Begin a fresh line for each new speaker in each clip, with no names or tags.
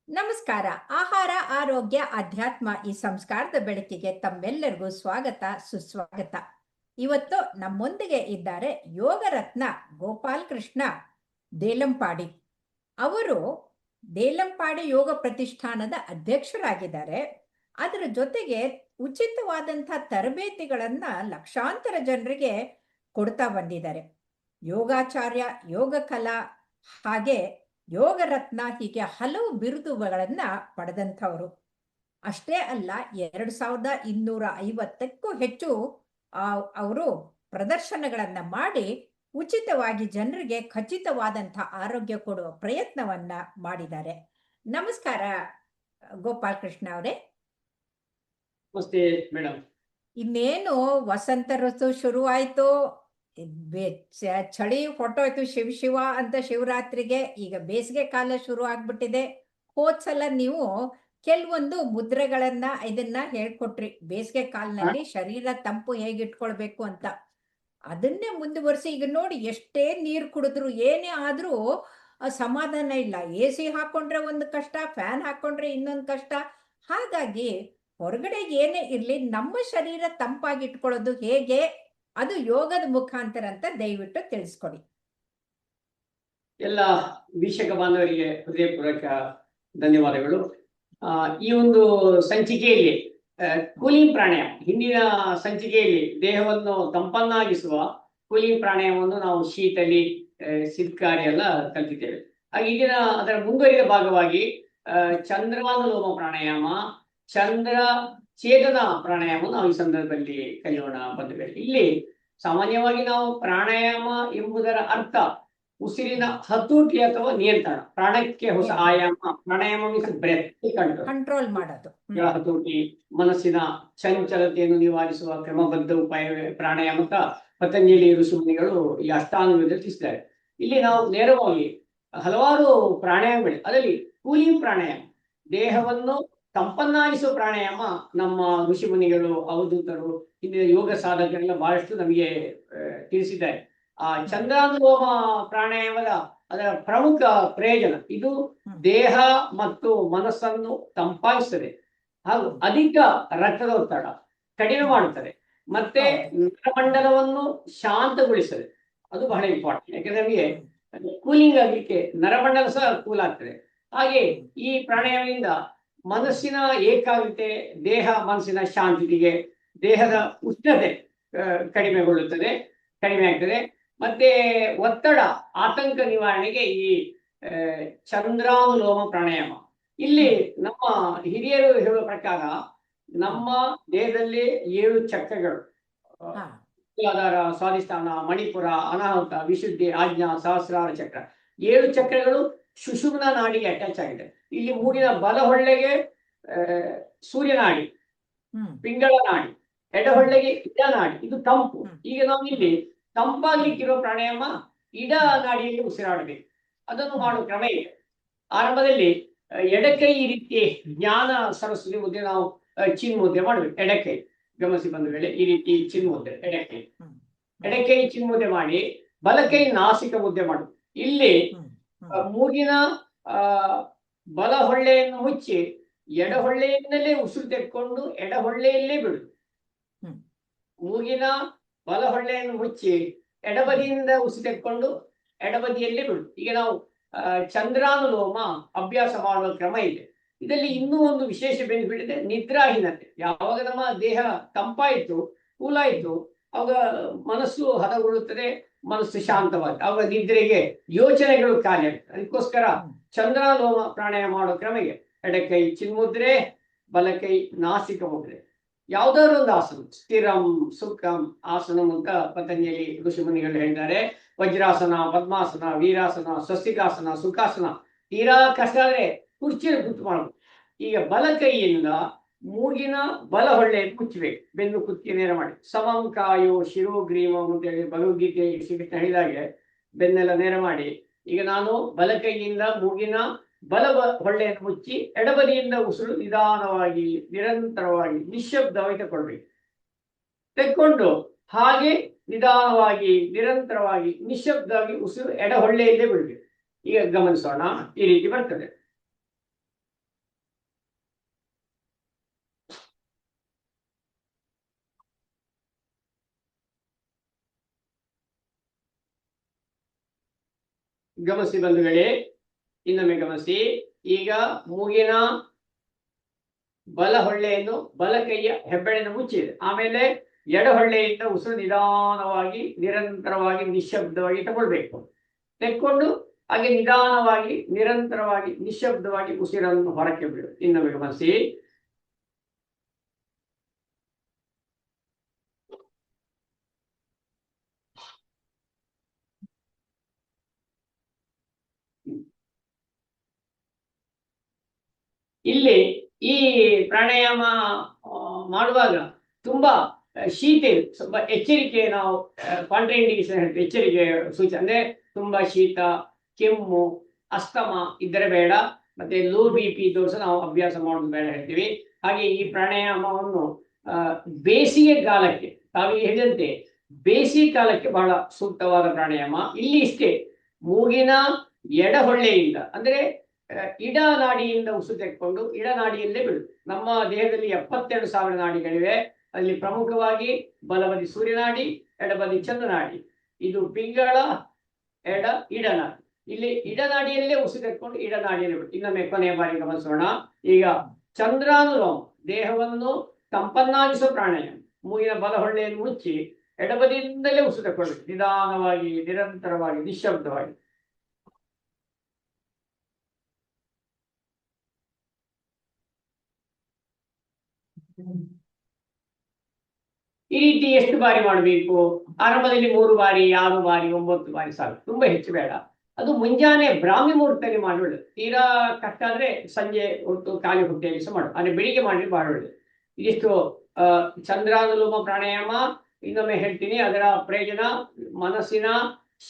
ನಮಸ್ಕಾರ. ಆಹಾರ, ಆರೋಗ್ಯ, ಅಧ್ಯಾತ್ಮ ಈ ಸಂಸ್ಕಾರದ ಬೆಳಕಿಗೆ ತಮ್ಮೆಲ್ಲರಿಗೂ ಸ್ವಾಗತ, ಸುಸ್ವಾಗತ. ಇವತ್ತು ನಮ್ಮೊಂದಿಗೆ ಇದ್ದಾರೆ ಯೋಗ ರತ್ನ ಗೋಪಾಲ್ ಕೃಷ್ಣ ದೇಲಂಪಾಡಿ. ಅವರು ದೇಲಂಪಾಡಿ ಯೋಗ ಪ್ರತಿಷ್ಠಾನದ ಅಧ್ಯಕ್ಷರಾಗಿದ್ದಾರೆ. ಅದರ ಜೊತೆಗೆ ಉಚಿತವಾದಂಥ ತರಬೇತಿಗಳನ್ನ ಲಕ್ಷಾಂತರ ಜನರಿಗೆ ಕೊಡ್ತಾ ಬಂದಿದ್ದಾರೆ. ಯೋಗಾಚಾರ್ಯ, ಯೋಗ ಕಲಾ, ಹಾಗೆ ಯೋಗ ರತ್ನ ಹೀಗೆ ಹಲವು ಬಿರುದುಗಳನ್ನ ಪಡೆದಂಥವರು. ಅಷ್ಟೇ ಅಲ್ಲ, 2250ಕ್ಕೂ ಹೆಚ್ಚು ಅವರು ಪ್ರದರ್ಶನಗಳನ್ನ ಮಾಡಿ ಉಚಿತವಾಗಿ ಜನರಿಗೆ ಖಚಿತವಾದಂಥ ಆರೋಗ್ಯ ಕೊಡುವ ಪ್ರಯತ್ನವನ್ನ ಮಾಡಿದ್ದಾರೆ. ನಮಸ್ಕಾರ ಗೋಪಾಲ್ ಕೃಷ್ಣ ಅವರೇ.
ನಮಸ್ತೆ ಮೇಡಮ್.
ಇನ್ನೇನು ವಸಂತ ಋತು ಶುರುವಾಯ್ತು, ಚಳಿ ಹೊಟ್ಟೋಯ್ತು. ಶಿವ ಅಂತ ಶಿವರಾತ್ರಿಗೆ ಈಗ ಬೇಸಿಗೆ ಕಾಲ ಶುರು ಆಗ್ಬಿಟ್ಟಿದೆ. ಹೋದ್ಸಲ ನೀವು ಕೆಲವೊಂದು ಮುದ್ರೆಗಳನ್ನ ಇದನ್ನ ಹೇಳ್ಕೊಟ್ರಿ, ಬೇಸಿಗೆ ಕಾಲದಲ್ಲಿ ಶರೀರ ತಂಪು ಹೇಗಿಟ್ಕೊಳ್ಬೇಕು ಅಂತ. ಅದನ್ನೇ ಮುಂದುವರಿಸಿ ಈಗ ನೋಡಿ, ಎಷ್ಟೇ ನೀರು ಕುಡಿದ್ರು ಏನೇ ಆದ್ರೂ ಸಮಾಧಾನ ಇಲ್ಲ. AC ಹಾಕೊಂಡ್ರೆ ಒಂದು ಕಷ್ಟ, ಫ್ಯಾನ್ ಹಾಕೊಂಡ್ರೆ ಇನ್ನೊಂದು ಕಷ್ಟ. ಹಾಗಾಗಿ ಹೊರಗಡೆ ಏನೇ ಇರ್ಲಿ, ನಮ್ಮ ಶರೀರ ತಂಪಾಗಿ ಇಟ್ಕೊಳ್ಳೋದು ಹೇಗೆ, ಅದು ಯೋಗದ ಮುಖಾಂತರ ಅಂತ ದಯವಿಟ್ಟು ತಿಳಿಸ್ಕೊಡಿ.
ಎಲ್ಲ ವೀಕ್ಷಕ ಬಾಂಧವರಿಗೆ ಹೃದಯಪೂರ್ವಕ ಧನ್ಯವಾದಗಳು. ಈ ಒಂದು ಸಂಚಿಕೆಯಲ್ಲಿ ಕೂಲಿಂಗ್ ಪ್ರಾಣಾಯಾಮ, ಹಿಂದಿನ ಸಂಚಿಕೆಯಲ್ಲಿ ದೇಹವನ್ನು ತಂಪನ್ನಾಗಿಸುವ ಕೂಲಿಂಗ್ ಪ್ರಾಣಾಯಾಮವನ್ನು ನಾವು ಶೀತಲಿ, ಸಿದ್ಕಾರಿ ಎಲ್ಲ ಕಲ್ತಿದ್ದೇವೆ. ಹಾಗೆ ಇದರ ಅದರ ಮುಂದುವರಿದ ಭಾಗವಾಗಿ ಚಂದ್ರಾನುಲೋಮ ಪ್ರಾಣಾಯಾಮ, ಚಂದ್ರ ಛೇದನ ಪ್ರಾಣಾಯಾಮ ನಾವು ಈ ಸಂದರ್ಭದಲ್ಲಿ ಕಲಿಯೋಣ ಬಂಧುಗಳು. ಇಲ್ಲಿ ಸಾಮಾನ್ಯವಾಗಿ ನಾವು ಪ್ರಾಣಾಯಾಮ ಎಂಬುದರ ಅರ್ಥ ಉಸಿರಿನ ಹತೋಟಿ ಅಥವಾ ನಿಯಂತ್ರಣ, ಪ್ರಾಣಕ್ಕೆ ಹೊಸ ಆಯಾಮ. ಪ್ರಾಣಾಯಾಮ ಮೀನ್ಸ್ ಬ್ರೆತ್
ಕಂಟ್ರೋಲ್ ಮಾಡೋದು,
ಹತೋಟಿ, ಮನಸ್ಸಿನ ಚಂಚಲತೆಯನ್ನು ನಿವಾರಿಸುವ ಕ್ರಮಬದ್ಧ ಉಪಾಯವೇ ಪ್ರಾಣಾಯಾಮಕ ಪತಂಜಲಿ ಋಷಿಮುನಿಗಳು ಈ ಅಷ್ಟಾಂಗದಲ್ಲಿ ತಿಳಿಸಿದ್ದಾರೆ. ಇಲ್ಲಿ ನಾವು ನೇರವಾಗಿ ಹಲವಾರು ಪ್ರಾಣಾಯಾಮಗಳು, ಅದರಲ್ಲಿ ಕೂಲಿಂಗ್ ಪ್ರಾಣಾಯಾಮ, ದೇಹವನ್ನು ತಂಪನ್ನಾಗಿಸುವ ಪ್ರಾಣಾಯಾಮ ನಮ್ಮ ಋಷಿಮುನಿಗಳು, ಅವಧೂತರು, ಹಿಂದಿನ ಯೋಗ ಸಾಧಕರೆಲ್ಲ ಬಹಳಷ್ಟು ನಮಗೆ ತಿಳಿಸಿದ್ದಾರೆ. ಆ ಚಂದ್ರಾನುಲೋಮ ಪ್ರಾಣಾಯಾಮದ ಅದರ ಪ್ರಮುಖ ಪ್ರಯೋಜನ ಇದು ದೇಹ ಮತ್ತು ಮನಸ್ಸನ್ನು ತಂಪಾಗಿಸ್ತದೆ, ಹಾಗೂ ಅಧಿಕ ರಕ್ತದ ಒತ್ತಡ ಕಡಿಮೆ ಮಾಡುತ್ತದೆ, ಮತ್ತೆ ನರಮಂಡಲವನ್ನು ಶಾಂತಗೊಳಿಸ್ತದೆ. ಅದು ಬಹಳ ಇಂಪಾರ್ಟೆಂಟ್, ಯಾಕಂದ್ರೆ ನಮಗೆ ಕೂಲಿಂಗ್ ಆಗಲಿಕ್ಕೆ ನರಮಂಡಲ ಸಹ ಕೂಲ್ ಆಗ್ತದೆ. ಹಾಗೆ ಈ ಪ್ರಾಣಾಯಾಮದಿಂದ ಮನಸ್ಸಿನ ಏಕಾಗ್ರತೆ, ದೇಹ ಮನಸ್ಸಿನ ಶಾಂತಿಗೆ, ದೇಹದ ಉಷ್ಣತೆ ಕಡಿಮೆ ಆಗ್ತದೆ. ಮತ್ತೆ ಒತ್ತಡ, ಆತಂಕ ನಿವಾರಣೆಗೆ ಈ ಚಂದ್ರಾನುಲೋಮ ಪ್ರಾಣಾಯಾಮ. ಇಲ್ಲಿ ನಮ್ಮ ಹಿರಿಯರು ಹೇಳುವ ಪ್ರಕಾರ ನಮ್ಮ ದೇಹದಲ್ಲಿ 7 ಚಕ್ರಗಳು, ಮೂಲಾಧಾರ, ಸ್ವಾಧಿಷ್ಠಾನ, ಮಣಿಪುರ, ಅನಾಹುತ, ವಿಶುದ್ಧಿ, ಆಜ್ಞಾ, ಸಹಸ್ರಾರ ಚಕ್ರ, 7 ಚಕ್ರಗಳು ಸುಷುಮ್ನ ನಾಡಿಗೆ ಅಟ್ಯಾಚ್ ಆಗಿದೆ. ಇಲ್ಲಿ ಮೂಗಿನ ಬಲ ಹೊಳ್ಳೆಗೆ ಸೂರ್ಯನಾಡಿ, ಪಿಂಗಳ ನಾಡಿ, ಎಡಹೊಳ್ಳೆಗೆ ಇಡ ನಾಡಿ, ಇದು ತಂಪು. ಈಗ ನಾವು ಇಲ್ಲಿ ತಂಪಾಗ್ಲಿಕ್ಕಿರೋ ಪ್ರಾಣಾಯಾಮ ಇಡ ನಾಡಿಯಲ್ಲಿ ಉಸಿರಾಡಬೇಕು. ಅದನ್ನು ಮಾಡುವ ಕ್ರಮ ಇದೆ. ಆರಂಭದಲ್ಲಿ ಎಡಕೈ ಈ ರೀತಿ ಜ್ಞಾನ ಸರಸ್ವತಿ ಮುದ್ರೆ, ನಾವು ಚಿನ್ ಮುದ್ರೆ ಮಾಡಬೇಕು. ಎಡಕೈ ಗಮನಿಸಿ ಬಂದ ವೇಳೆ ಈ ರೀತಿ ಚಿನ್ ಮುದ್ರೆ, ಎಡಕೈ ಚಿನ್ ಮುದ್ರೆ ಮಾಡಿ, ಬಲಕೈ ನಾಸಿಕ ಮುದ್ರೆ ಮಾಡಬೇಕು. ಇಲ್ಲಿ ಮೂಗಿನ ಬಲ ಹೊಳ್ಳೆಯನ್ನು ಮುಚ್ಚಿ ಎಡಹೊಳ್ಳೆಯಿಂದಲೇ ಉಸಿರು ತೆಕ್ಕೊಂಡು ಎಡಹೊಳ್ಳೆಯಲ್ಲೇ ಬಿಡುದು. ಮೂಗಿನ ಬಲ ಹೊಳ್ಳೆಯನ್ನು ಮುಚ್ಚಿ ಎಡಬದಿಯಿಂದ ಉಸಿರು ತೆಕ್ಕೊಂಡು ಎಡಬದಿಯಲ್ಲೇ ಬಿಡುದು. ಈಗ ನಾವು ಚಂದ್ರಾನುಲೋಮ ಅಭ್ಯಾಸ ಮಾಡುವ ಕ್ರಮ ಇದೆ. ಇದರಲ್ಲಿ ಇನ್ನೂ ಒಂದು ವಿಶೇಷ ಬೆನಿಫಿಟ್ ಇದೆ, ನಿದ್ರಾಹೀನತೆ. ಯಾವಾಗ ನಮ್ಮ ದೇಹ ತಂಪಾಯಿತು, ಕೂಲಾಯಿತು, ಆವಾಗ ಮನಸ್ಸು ಹದಗೊಳ್ಳುತ್ತದೆ, ಮನಸ್ಸು ಶಾಂತವಾಗುತ್ತೆ, ಆವಾಗ ನಿದ್ರೆಗೆ ಯೋಚನೆಗಳು ಖಾಲಿ ಆಗ್ತದೆ. ಅದಕ್ಕೋಸ್ಕರ ಚಂದ್ರಾನುಲೋಮ ಪ್ರಾಣಾಯಾಮ ಮಾಡೋ ಕ್ರಮೆಗೆ ಎಡಕೈ ಚಿನ್ಮುದ್ರೆ, ಬಲಕೈ ನಾಸಿಕ ಮುದ್ರೆ, ಯಾವ್ದಾದ್ರು ಒಂದು ಆಸನ, ಸ್ಥಿರಂ ಸುಖಂ ಆಸನ ಅಂತ ಪತಂಜಲಿ ಋಷಿಮುನಿಗಳು ಹೇಳಿದ್ದಾರೆ. ವಜ್ರಾಸನ, ಪದ್ಮಾಸನ, ವೀರಾಸನ, ಸ್ವಸ್ತಿಕಾಸನ, ಸುಖಾಸನ. ತೀರಾ ಕಷ್ಟ ಆದ್ರೆ ಕುರ್ಚಿಯಲ್ಲಿ ಕೂತು ಮಾಡಬೇಕು. ಈಗ ಬಲಕೈಯಿಂದ ಮೂಗಿನ ಬಲ ಹೊಳ್ಳೆಯನ್ನು ಮುಚ್ಚಬೇಕು, ಬೆನ್ನು ಕುತ್ತಿ ನೇರ ಮಾಡಿ. ಸಮಂ ಕಾಯೋ ಶಿರೋಗ್ರೀವಂ ಅಂತ ಹೇಳಿ ಭಗವದ್ಗೀತೆ ಶ್ರೀಕೃಷ್ಣ ಹೇಳಿದಾಗೆ ಬೆನ್ನೆಲ್ಲ ನೇರ ಮಾಡಿ. ಈಗ ನಾನು ಬಲಕೈಯಿಂದ ಮೂಗಿನ ಬಲ ಹೊಳ್ಳೆಯನ್ನು ಮುಚ್ಚಿ ಎಡಬದಿಯಿಂದ ಉಸಿರು ನಿಧಾನವಾಗಿ, ನಿರಂತರವಾಗಿ, ನಿಶ್ಶಬ್ದವಾಗಿ ತಗೊಳ್ಬೇಕು. ತೆಕ್ಕೊಂಡು ಹಾಗೆ ನಿಧಾನವಾಗಿ, ನಿರಂತರವಾಗಿ, ನಿಶ್ಶಬ್ದವಾಗಿ ಉಸಿರು ಎಡಹೊಳ್ಳೆಯಲ್ಲೇ ಬಿಡ್ಬೇಕು. ಈಗ ಗಮನಿಸೋಣ, ಈ ರೀತಿ ಬರ್ತದೆ. ಗಮನಿಸಿ ಬಂಧುಗಳೇ, ಇನ್ನೊಮ್ಮೆ ಗಮನಿಸಿ. ಈಗ ಮೂಗಿನ ಬಲ ಹೊಳ್ಳೆಯನ್ನು ಬಲ ಕೈಯ ಹೆಬ್ಬೆಳೆಯನ್ನು ಮುಚ್ಚಿದೆ. ಆಮೇಲೆ ಎಡ ಹೊಳ್ಳೆಯಿಂದ ಉಸಿರು ನಿಧಾನವಾಗಿ ನಿರಂತರವಾಗಿ ನಿಶ್ಶಬ್ದವಾಗಿ ತಗೊಳ್ಬೇಕು. ತೆಕ್ಕೊಂಡು ಹಾಗೆ ನಿಧಾನವಾಗಿ ನಿರಂತರವಾಗಿ ನಿಶ್ಶಬ್ದವಾಗಿ ಉಸಿರನ್ನು ಹೊರಕ್ಕೆ ಬಿಡು. ಇನ್ನೊಮ್ಮೆ ಗಮನಿಸಿ. ಇಲ್ಲಿ ಈ ಪ್ರಾಣಾಯಾಮ ಮಾಡುವಾಗ ತುಂಬಾ ಶೀತ ಇದೆ, ಸ್ವಲ್ಪ ಎಚ್ಚರಿಕೆ. ನಾವು ಕಾಂಟ್ರಾ ಇಂಡಿಕೇಶನ್ ಹೇಳ್ತೀವಿ, ಎಚ್ಚರಿಕೆ ಸೂಚನೆ. ಅಂದ್ರೆ ತುಂಬಾ ಶೀತ, ಕೆಮ್ಮು, ಅಸ್ತಮ ಇದ್ದರೆ ಬೇಡ. ಮತ್ತೆ ಲೋ BP ಇದ್ದವರು ಸಹ ನಾವು ಅಭ್ಯಾಸ ಮಾಡೋದು ಬೇಡ ಹೇಳ್ತೀವಿ. ಹಾಗೆ ಈ ಪ್ರಾಣಾಯಾಮವನ್ನು ಬೇಸಿಗೆ ಕಾಲಕ್ಕೆ, ತಾವು ಹೇಳಿದಂತೆ ಬೇಸಿಗೆ ಕಾಲಕ್ಕೆ ಬಹಳ ಸೂಕ್ತವಾದ ಪ್ರಾಣಾಯಾಮ. ಇಲ್ಲಿ ಇಷ್ಟೇ, ಮೂಗಿನ ಎಡಹೊಳ್ಳೆಯಿಂದ ಅಂದ್ರೆ ಇಡ ನಾಡಿಯಿಂದ ಉಸಿರು ತೆಕ್ಕೊಂಡು ಇಡ ನಾಡಿಯಲ್ಲೇ ಬಿಡು. ನಮ್ಮ ದೇಹದಲ್ಲಿ 72,000 ನಾಡಿಗಳಿವೆ. ಅಲ್ಲಿ ಪ್ರಮುಖವಾಗಿ ಬಲಬದಿ ಸೂರ್ಯನಾಡಿ, ಎಡಬದಿ ಚಂದ್ರನಾಡಿ. ಇದು ಪಿಂಗಳ ಇಡನಾಡಿ. ಇಲ್ಲಿ ಇಡನಾಡಿಯಲ್ಲೇ ಉಸಿರು ತೆಕ್ಕೊಂಡು ಇಡನಾಡಿಯಲ್ಲಿ ಬಿಡು. ಇನ್ನೊಮ್ಮೆ ಕೊನೆಯ ಬಾರಿ ಗಮನಿಸೋಣ. ಈಗ ಚಂದ್ರಾನುಲೋಮ, ದೇಹವನ್ನು ತಂಪನ್ನಾಗಿಸುವ ಪ್ರಾಣಾಯಾಮ. ಮೂಗಿನ ಬಲ ಹೊಳ್ಳೆಯನ್ನು ಮುಚ್ಚಿ ಎಡಬದಿಯಿಂದಲೇ ಉಸಿರು ತೆಕ್ಕೊಳ್ಬೇಕು, ನಿಧಾನವಾಗಿ ನಿರಂತರವಾಗಿ ನಿಶ್ಶಬ್ದವಾಗಿ. ಈ ರೀತಿ ಎಷ್ಟು ಬಾರಿ ಮಾಡಬೇಕು? ಆರಂಭದಲ್ಲಿ 3 ಬಾರಿ, 6 ಬಾರಿ, 9 ಬಾರಿ ಸಾಕು, ತುಂಬಾ ಹೆಚ್ಚು ಬೇಡ. ಅದು ಮುಂಜಾನೆ ಬ್ರಾಹ್ಮಿ ಮುಹೂರ್ತದಲ್ಲಿ ಮಾಡಿ ಒಳ್ಳೆದು. ತೀರಾ ಕಷ್ಟ ಆದ್ರೆ ಸಂಜೆ ಹೊತ್ತು ಖಾಲಿ ಹೊಟ್ಟೆಯಲ್ಲಿ ಸಹ ಮಾಡು, ಅಂದ್ರೆ ಬೆಳಿಗ್ಗೆ ಮಾಡಿದ್ರೆ ಬಹಳ ಒಳ್ಳೆದು. ಇದಿಷ್ಟು ಚಂದ್ರಾನುಲೋಮ ಪ್ರಾಣಾಯಾಮ. ಇನ್ನೊಮ್ಮೆ ಹೇಳ್ತೀನಿ, ಅದರ ಪ್ರಯೋಜನ ಮನಸ್ಸಿನ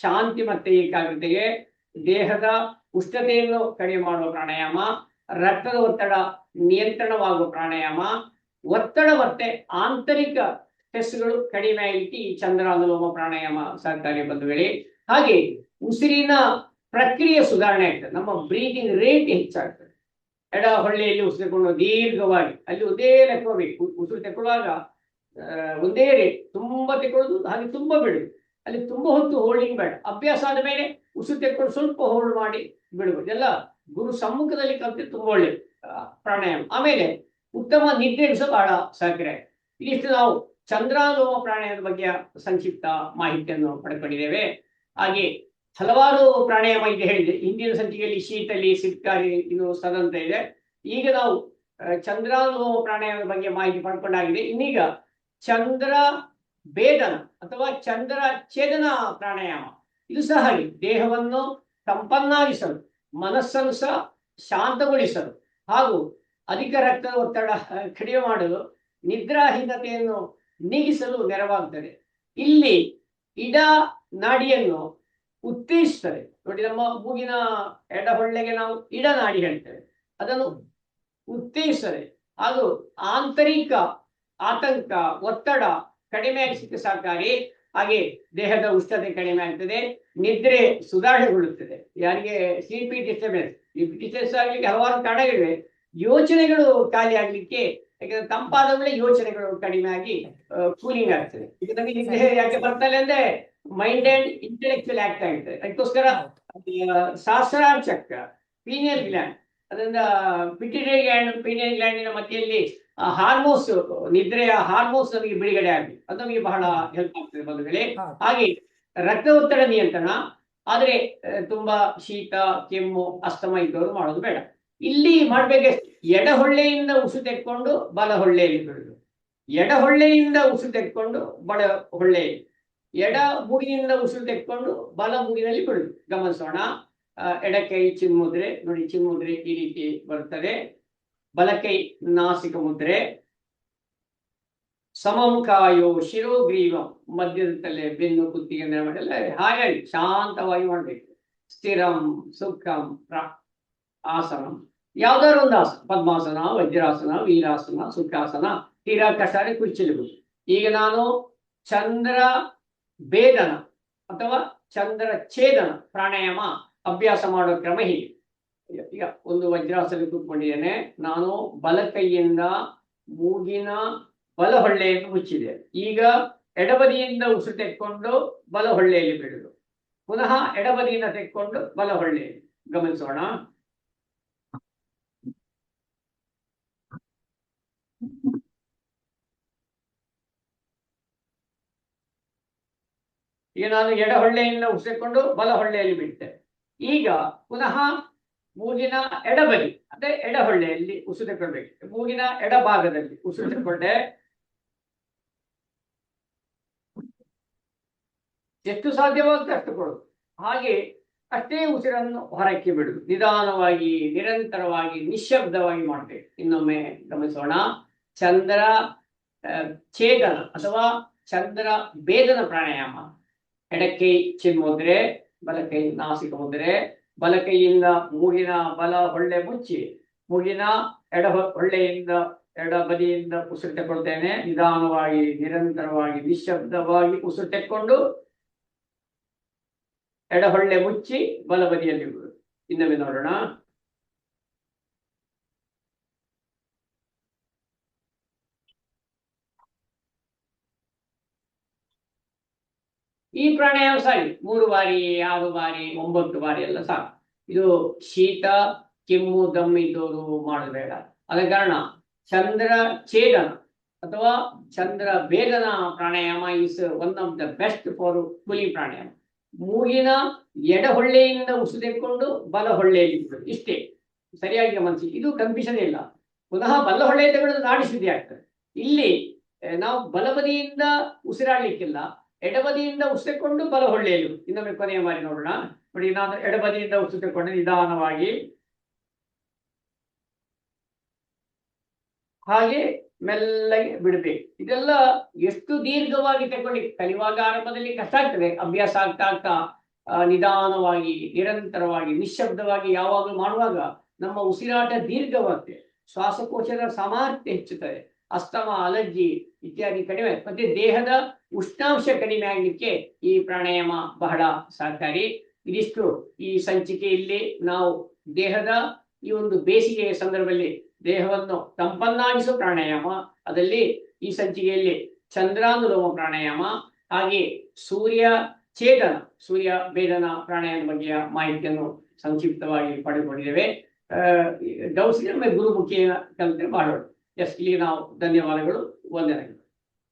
ಶಾಂತಿ ಮತ್ತೆ ಏಕಾಗ್ರತೆಗೆ, ದೇಹದ ಉಷ್ಣತೆಯನ್ನು ಕಡಿಮೆ ಮಾಡುವ ಪ್ರಾಣಾಯಾಮ, ರಕ್ತದ ಒತ್ತಡ ನಿಯಂತ್ರಣವಾಗುವ ಪ್ರಾಣಾಯಾಮ, ಒತ್ತಡ ಮತ್ತೆ ಆಂತರಿಕ ಸ್ಟ್ರೆಸ್ಗಳು ಕಡಿಮೆ ಆಗಲಿಕ್ಕೆ ಈ ಚಂದ್ರಾನುಲೋಮ ಪ್ರಾಣಾಯಾಮ ಸಹಕಾರಿ ಬಂಧುಗಳೇ. ಹಾಗೆ ಉಸಿರಿನ ಪ್ರಕ್ರಿಯೆ ಸುಧಾರಣೆ ಆಗ್ತದೆ, ನಮ್ಮ ಬ್ರೀದಿಂಗ್ ರೇಟ್ ಹೆಚ್ಚಾಗ್ತದೆ. ಎಡ ಹೊಳ್ಳೆಯಲ್ಲಿ ಉಸಿರು ತಗೊಂಡು ದೀರ್ಘವಾಗಿ, ಅಲ್ಲಿ ಒಂದೇ ಲೆಕ್ಕಬೇಕು. ಉಸಿರು ತಗೊಳ್ಳುವಾಗ ಒಂದೇ ರೇಟ್, ತುಂಬಾ ತಗೊಳ್ಳೋದು ಹಾಗೆ ತುಂಬಾ ಬಿಡುದು. ಅಲ್ಲಿ ತುಂಬಾ ಹೊತ್ತು ಹೋಲ್ಡಿಂಗ್ ಬೇಡ. ಅಭ್ಯಾಸ ಆದ ಮೇಲೆ ಉಸಿರು ತೆಕ್ಕೊಂಡು ಸ್ವಲ್ಪ ಹೋಲ್ಡ್ ಮಾಡಿ ಬಿಡುವುದು. ಎಲ್ಲ ಗುರು ಸಮ್ಮುಖದಲ್ಲಿ ಕಲಿತು ತುಂಬಾ ಒಳ್ಳೆ ಪ್ರಾಣಾಯಾಮ. ಆಮೇಲೆ ಉತ್ತಮ ನಿದ್ರೆಗೂ ಸಹ ಬಹಳ ಸಹಕಾರಿ. ಇದಿಷ್ಟು ನಾವು ಚಂದ್ರಾನುಲೋಮ ಪ್ರಾಣಾಯಾಮದ ಬಗ್ಗೆ ಸಂಕ್ಷಿಪ್ತ ಮಾಹಿತಿಯನ್ನು ಪಡ್ಕೊಂಡಿದ್ದೇವೆ. ಹಾಗೆ ಹಲವಾರು ಪ್ರಾಣಾಯಾಮ ಇದೆ ಹೇಳಿದೆ. ಹಿಂದಿನ ಸಂಚಿಕೆಯಲ್ಲಿ ಶೀತಲಿ, ಸಿಟ್ಕಾರಿ, ಇದು ಸದಂತ ಇದೆ. ಈಗ ನಾವು ಚಂದ್ರಾನುಲೋಮ ಪ್ರಾಣಾಯಾಮದ ಬಗ್ಗೆ ಮಾಹಿತಿ ಪಡ್ಕೊಂಡಾಗಿದೆ. ಇನ್ನೀಗ ಚಂದ್ರ ಭೇದನ ಅಥವಾ ಚಂದ್ರ ಛೇದನ ಪ್ರಾಣಾಯಾಮ, ಇದು ಸಹ ಹಾಗೆ ದೇಹವನ್ನು ತಂಪನ್ನಾಗಿಸಲು, ಮನಸ್ಸನ್ನು ಸಹ ಶಾಂತಗೊಳಿಸಲು ಹಾಗೂ ಅಧಿಕ ರಕ್ತದ ಒತ್ತಡ ಕಡಿಮೆ ಮಾಡಲು, ನಿದ್ರಾಹೀನತೆಯನ್ನು ನೀಗಿಸಲು ನೆರವಾಗುತ್ತದೆ. ಇಲ್ಲಿ ಇಡ ನಾಡಿಯನ್ನು ಉತ್ತೇಜಿಸುತ್ತದೆ. ನೋಡಿ, ನಮ್ಮ ಮೂಗಿನ ಎಡಹೊಳ್ಳೆಗೆ ನಾವು ಇಡ ನಾಡಿ ಹೇಳ್ತೇವೆ, ಅದನ್ನು ಉತ್ತೇಜಿಸುತ್ತದೆ. ಅದು ಆಂತರಿಕ ಆತಂಕ, ಒತ್ತಡ ಕಡಿಮೆ ಆಗಿಸಲಿಕ್ಕೆ ಸಹಕಾರಿ. ಹಾಗೆ ದೇಹದ ಉಷ್ಣತೆ ಕಡಿಮೆ ಆಗ್ತದೆ, ನಿದ್ರೆ ಸುಧಾರಣೆಗೊಳ್ಳುತ್ತದೆ. ಯಾರಿಗೆ ಸ್ಲೀಪಿ ಡಿಸ್ಟರ್ಬೆನ್ಸ್, ಈ ಡಿಸ್ಟರ್ಬೆನ್ಸ್ ಆಗ್ಲಿಕ್ಕೆ ಹಲವಾರು ಕಾರಣಗಳಿವೆ. ಯೋಚನೆಗಳು ಖಾಲಿ ಆಗ್ಲಿಕ್ಕೆ, ಯಾಕಂದ್ರೆ ತಂಪಾದ ಮೇಲೆ ಯೋಚನೆಗಳು ಕಡಿಮೆ ಆಗಿ ಕೂಲಿಂಗ್ ಆಗ್ತದೆ. ಈಗ ನಮಗೆ ನಿದ್ರೆ ಯಾಕೆ ಬರ್ತಾರೆ ಅಂದ್ರೆ ಮೈಂಡ್ ಅಂಡ್ ಇಂಟೆಲೆಕ್ಚುಯಲ್ ಆಕ್ಟ್ ಆಗ್ತದೆ. ಅದಕ್ಕೋಸ್ಕರ ಸಹಸ್ರಾರ ಚಕ್ರ, ಪೀನಿಯಲ್ ಗ್ಲ್ಯಾಂಡ್, ಅದರಿಂದ ಪಿಟ್ಯುಟರಿ ಗ್ಲ್ಯಾಂಡ್, ಪೀನಿಯಲ್ ಗ್ಲ್ಯಾಂಡಿನ ಮಧ್ಯೆಯಲ್ಲಿ ಹಾರ್ಮೋನ್ಸ್, ನಿದ್ರೆಯ ಹಾರ್ಮೋನ್ಸ್ ನಮಗೆ ಬಿಡುಗಡೆ ಆಗಲಿ, ಅದು ನಮಗೆ ಬಹಳ ಹೆಲ್ಪ್ ಆಗ್ತದೆ ಬಂಧುಗಳೇ. ಹಾಗೆ ರಕ್ತ ಒತ್ತಡ ನಿಯಂತ್ರಣ. ಆದ್ರೆ ತುಂಬಾ ಶೀತ, ಕೆಮ್ಮು, ಅಸ್ತಮ ಇದ್ದವರು ಮಾಡೋದು ಬೇಡ. ಇಲ್ಲಿ ಮಾಡ್ಬೇಕಷ್ಟೇ, ಎಡಹೊಳ್ಳೆಯಿಂದ ಉಸಿರು ತೆಕ್ಕೊಂಡು ಬಲ ಹೊಳ್ಳೆಯಲ್ಲಿ ಬಿಡುದು, ಎಡಹೊಳ್ಳೆಯಿಂದ ಉಸಿರು ತೆಕ್ಕೊಂಡು ಬಲ ಹೊಳ್ಳೆಯಲ್ಲಿ, ಎಡ ಮೂಗಿನಿಂದ ಉಸಿರು ತೆಕ್ಕೊಂಡು ಬಲ ಮೂಗಿನಲ್ಲಿ ಬಿಡುದು. ಗಮನಿಸೋಣ. ಎಡಕೈ ಚಿನ್ಮುದ್ರೆ ನೋಡಿ, ಚಿನ್ಮುದ್ರೆ ಈ ರೀತಿ ಬರುತ್ತದೆ. ಬಲಕೈ ನಾಸಿಕ ಮುದ್ರೆ, ಸಮಮುಖಾಯೋ ಶಿರೋಗ್ರೀವಂ, ಮಧ್ಯದ ತಲೆ, ಬೆನ್ನು, ಕುತ್ತಿಗೆ ನೆರಮಡೆಲ್ಲ ಹಾಗಾಗಿ ಶಾಂತವಾಗಿ ಮಾಡಬೇಕು. ಸ್ಥಿರಂ ಸುಖಂ ಆಸನ, ಯಾವ್ದಾದ್ರು ಒಂದು ಆಸನ, ಪದ್ಮಾಸನ, ವಜ್ರಾಸನ, ವೀರಾಸನ, ಸುಖಾಸನ, ತೀರಾ ಕಸಾರೆ ಕುರ್ಚಿಲಿರುವುದು. ಈಗ ನಾನು ಚಂದ್ರ ಭೇದನ ಅಥವಾ ಚಂದ್ರ ಛೇದನ ಪ್ರಾಣಾಯಾಮ ಅಭ್ಯಾಸ ಮಾಡೋ ಕ್ರಮ ಹೀಗೆ. ಈಗ ಒಂದು ವಜ್ರಾಸನ ಕೂತ್ಕೊಂಡಿದ್ದೇನೆ. ನಾನು ಬಲಕೈಯಿಂದ ಮೂಗಿನ ಬಲ ಹೊಳ್ಳೆಯನ್ನು ಮುಚ್ಚಿದೆ. ಈಗ ಎಡಬದಿಯಿಂದ ಉಸಿರು ತೆಕ್ಕೊಂಡು ಬಲ ಹೊಳ್ಳೆಯಲ್ಲಿ ಬಿಡುದು. ಪುನಃ ಎಡಬದಿಯಿಂದ ತೆಕ್ಕೊಂಡು ಬಲ ಹೊಳ್ಳೆಯಲ್ಲಿ ಗಮನಿಸೋಣ. ಈಗ ನಾನು ಎಡ ಹೊಳ್ಳೆಯಿಂದ ಉಸಿರಿಕೊಂಡು ಬಲ ಹೊಳ್ಳೆಯಲ್ಲಿ ಬಿಟ್ಟೆ. ಈಗ ಪುನಃ ಮೂಗಿನ ಎಡಬದಿ ಅಂದ್ರೆ ಎಡ ಹೊಳ್ಳೆಯಲ್ಲಿ ಉಸಿರಿಕೊಳ್ಬೇಕು. ಮೂಗಿನ ಎಡಭಾಗದಲ್ಲಿ ಉಸಿರಿಕೊಂಡೆ. ಎಷ್ಟು ಸಾಧ್ಯವಾಗುತ್ತೆ ಅಷ್ಟು ಕೊಡು. ಹಾಗೆ ಅಷ್ಟೇ ಉಸಿರನ್ನು ಹೊರಕ್ಕೆ ಬಿಡುದು. ನಿಧಾನವಾಗಿ, ನಿರಂತರವಾಗಿ, ನಿಶ್ಶಬ್ದವಾಗಿ ಮಾಡಬೇಕು. ಇನ್ನೊಮ್ಮೆ ಗಮನಿಸೋಣ. ಚಂದ್ರ ಛೇದನ ಅಥವಾ ಚಂದ್ರ ಭೇದನ ಪ್ರಾಣಾಯಾಮ. ಎಡಕೈ ಚಿನ್ಮುದ್ರೆ, ಬಲಕೈ ನಾಸಿಕ ಮುದ್ರೆ. ಬಲಕೈಯಿಂದ ಮೂಗಿನ ಬಲ ಹೊಳ್ಳೆ ಮುಚ್ಚಿ, ಮೂಗಿನ ಎಡ ಹೊಳ್ಳೆಯಿಂದ ಎಡ ಬದಿಯಿಂದ ಉಸಿರು ತೆಕ್ಕೊಳ್ತೇನೆ. ನಿಧಾನವಾಗಿ, ನಿರಂತರವಾಗಿ, ನಿಶ್ಶಬ್ದವಾಗಿ ಉಸಿರು ತೆಕ್ಕೊಂಡು ಎಡ ಹೊಳ್ಳೆ ಮುಚ್ಚಿ ಬಲ ಬದಿಯಲ್ಲಿ ಬಿಡುವುದು. ಇನ್ನೊಮ್ಮೆ ನೋಡೋಣ. ಈ ಪ್ರಾಣಾಯಾಮ ಸಾಕು. 3 ಬಾರಿ, 6 ಬಾರಿ, 9 ಬಾರಿ ಎಲ್ಲ ಸಾಕು. ಇದು ಶೀತ, ಕೆಮ್ಮು, ದಮ್ಮು ಇದ್ದವರು ಮಾಡೋದು ಬೇಡ. ಆದ ಕಾರಣ ಚಂದ್ರ ಛೇದನ ಅಥವಾ ಚಂದ್ರ ಭೇದನ pranayama is one of the best for cooling pranayama. ಮೂಗಿನ ಎಡ ಹೊಳ್ಳೆಯಿಂದ ಉಸಿರೆಕ್ಕೊಂಡು ಬಲ ಹೊಳ್ಳೆಯಲ್ಲಿ ಬಿಡುವುದು. ಇಷ್ಟೇ, ಸರಿಯಾಗಿ ಗಮನಿಸಿ. ಇದು ಕನ್ಫ್ಯೂಷನ್ ಇಲ್ಲ. ಪುನಃ ಬಲ ಹೊಳ್ಳೆಯಿಂದ ಬಿಡೋದು ನಾಡಿ ಶುದ್ಧಿ ಆಗ್ತದೆ. ಇಲ್ಲಿ ನಾವು ಬಲಬದಿಯಿಂದ ಉಸಿರಾಡ್ಲಿಕ್ಕಿಲ್ಲ, ಎಡಬದಿಯಿಂದ ಉಸಿರಿಕೊಂಡು ಬಲ ಹೊಳ್ಳೆಯಲ್ಲಿ. ಇನ್ನೊಮ್ಮೆ ಕೊನೆಯ ಬಾರಿ ನೋಡೋಣ. ನೋಡಿ, ನಾನು ಎಡಬದಿಯಿಂದ ಉಸಿರಿಕೊಂಡು ನಿಧಾನವಾಗಿ ಹಾಗೆ ಮೆಲ್ಲಗೆ ಬಿಡಬೇಕು. ಇದೆಲ್ಲ ಎಷ್ಟು ದೀರ್ಘವಾಗಿ ತಗೊಂಡು ಕಲಿಯುವಾಗ ಆರಂಭದಲ್ಲಿ ಕಷ್ಟ ಆಗ್ತದೆ. ಅಭ್ಯಾಸ ಆಗ್ತಾ ಆಗ್ತಾ ನಿಧಾನವಾಗಿ, ನಿರಂತರವಾಗಿ, ನಿಶ್ಶಬ್ದವಾಗಿ ಯಾವಾಗಲೂ ಮಾಡುವಾಗ ನಮ್ಮ ಉಸಿರಾಟ ದೀರ್ಘವಾಗ್ತದೆ. ಶ್ವಾಸಕೋಶದ ಸಾಮರ್ಥ್ಯ ಹೆಚ್ಚುತ್ತದೆ. ಅಸ್ತಮ, ಅಲರ್ಜಿ ಇತ್ಯಾದಿ ಕಡಿಮೆ. ಮತ್ತೆ ದೇಹದ ಉಷ್ಣಾಂಶ ಕಡಿಮೆ ಆಗಲಿಕ್ಕೆ ಈ ಪ್ರಾಣಾಯಾಮ ಬಹಳ ಸಹಕಾರಿ. ಇದಿಷ್ಟು ಈ ಸಂಚಿಕೆಯಲ್ಲಿ ನಾವು ದೇಹದ ಈ ಒಂದು ಬೇಸಿಗೆಯ ಸಂದರ್ಭದಲ್ಲಿ ದೇಹವನ್ನು ತಂಪನ್ನಾಗಿಸುವ ಪ್ರಾಣಾಯಾಮ, ಅದರಲ್ಲಿ ಈ ಸಂಚಿಕೆಯಲ್ಲಿ ಚಂದ್ರಾನುಲೋಮ ಪ್ರಾಣಾಯಾಮ, ಹಾಗೆ ಸೂರ್ಯ ಛೇದನ, ಸೂರ್ಯ ಭೇದನ ಪ್ರಾಣಾಯಾಮ ಬಗೆಯ ಮಾಹಿತಿಯನ್ನು ಸಂಕ್ಷಿಪ್ತವಾಗಿ ಪಡೆದುಕೊಂಡಿದ್ದೇವೆ. ಡೌಟ್ಸ್ ಗುರುಮುಖಿಯ ಕಲಿತು ಮಾಡೋಣ. ಎಸ್, ಇಲ್ಲಿ ನಾವು ಧನ್ಯವಾದಗಳು, ವಂದನೆಗಳು.